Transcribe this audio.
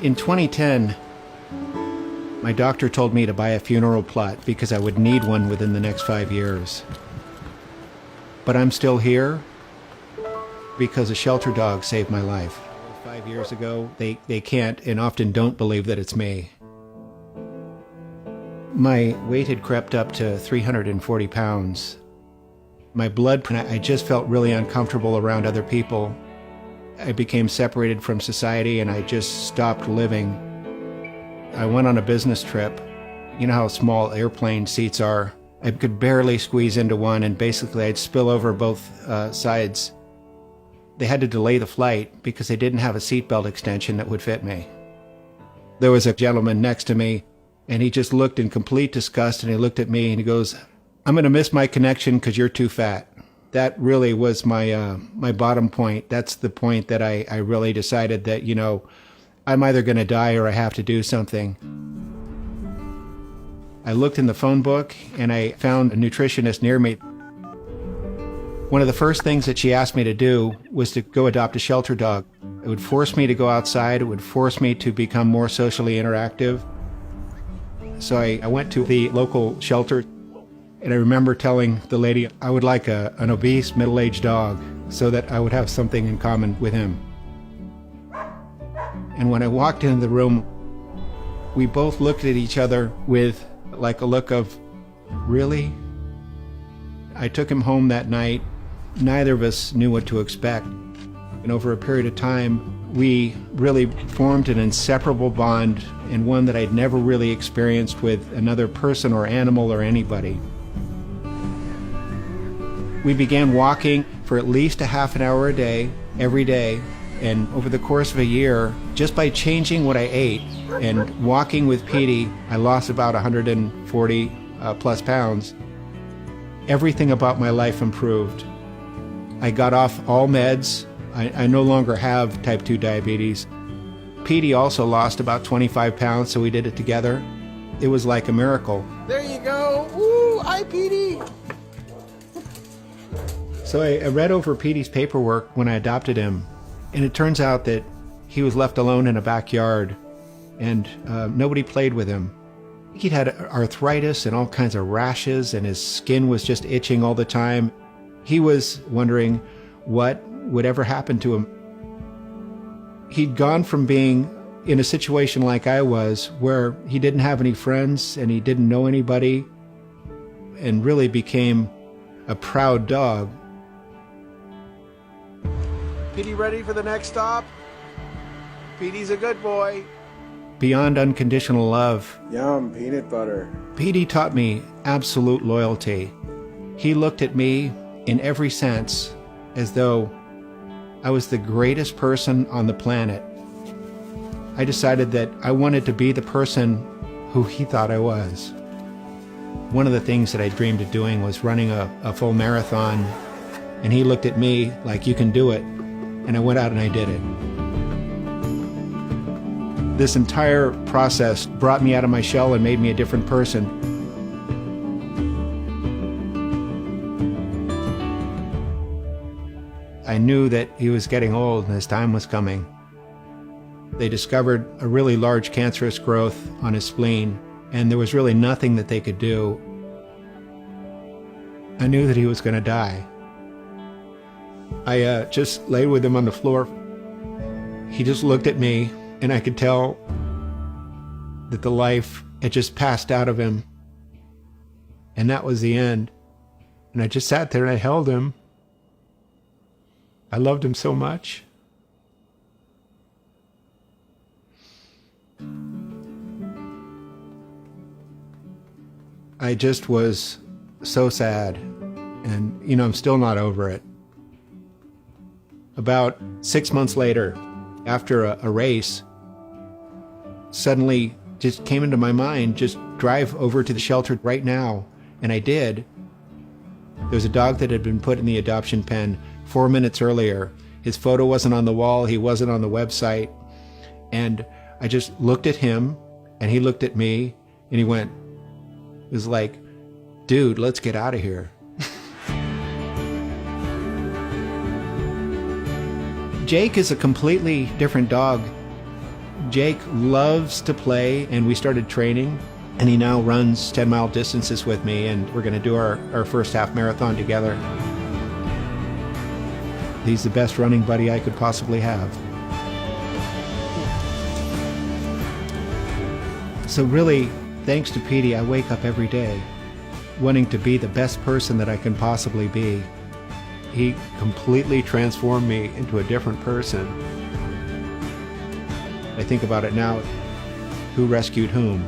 In 2010, my doctor told me to buy a funeral plot because I would need one within the next 5 years. But I'm still here because a shelter dog saved my life. 5 years ago, they can't and often don't believe that it's me. My weight had crept up to 340 pounds. My blood, I just felt really uncomfortable around other people. I became separated from society and I just stopped living. I went on a business trip. You know how small airplane seats are? I could barely squeeze into one and basically I'd spill over both sides. They had to delay the flight because they didn't have a seatbelt extension that would fit me. There was a gentleman next to me and he just looked in complete disgust and he looked at me and he goes, "I'm going to miss my connection because you're too fat." That really was my bottom point. That's the point that I really decided that, you know, I'm either going to die or I have to do something. I looked in the phone book and I found a nutritionist near me. One of the first things that she asked me to do was to go adopt a shelter dog. It would force me to go outside. It would force me to become more socially interactive. So I went to the local shelter. And I remember telling the lady I would like an obese middle-aged dog so that I would have something in common with him. And when I walked into the room, we both looked at each other with like a look of, really? I took him home that night. Neither of us knew what to expect. And over a period of time, we really formed an inseparable bond, and one that I'd never really experienced with another person or animal or anybody. We began walking for at least a half an hour a day, every day, and over the course of a year, just by changing what I ate and walking with Peety, I lost about 140 plus pounds. Everything about my life improved. I got off all meds. I no longer have type 2 diabetes. Peety also lost about 25 pounds, so we did it together. It was like a miracle. There you go. Woo! Hi, Peety! So I read over Peety's paperwork when I adopted him, and it turns out that he was left alone in a backyard, and nobody played with him. He'd had arthritis and all kinds of rashes, and his skin was just itching all the time. He was wondering what would ever happen to him. He'd gone from being in a situation like I was, where he didn't have any friends and he didn't know anybody, and really became a proud dog. Peety ready for the next stop? Peety's a good boy. Beyond unconditional love, Yum, peanut butter. Peety taught me absolute loyalty. He looked at me in every sense as though I was the greatest person on the planet. I decided that I wanted to be the person who he thought I was. One of the things that I dreamed of doing was running a full marathon, and he looked at me like, "You can do it." And I went out and I did it. This entire process brought me out of my shell and made me a different person. I knew that he was getting old and his time was coming. They discovered a really large cancerous growth on his spleen, and there was really nothing that they could do. I knew that he was going to die. I just lay with him on the floor. He just looked at me, and I could tell that the life had just passed out of him. And that was the end. And I just sat there and I held him. I loved him so much. I just was so sad. And, you know, I'm still not over it. About 6 months later, after a race, suddenly just came into my mind, just drive over to the shelter right now. And I did. There was a dog that had been put in the adoption pen 4 minutes earlier. His photo wasn't on the wall. He wasn't on the website. And I just looked at him, and he looked at me, and he went, it was like, "Dude, let's get out of here." Jake is a completely different dog. Jake loves to play, and we started training, and he now runs 10-mile distances with me, and we're going to do our first half marathon together. He's the best running buddy I could possibly have. So really, thanks to Peety, I wake up every day wanting to be the best person that I can possibly be. He completely transformed me into a different person. I think about it now, who rescued whom?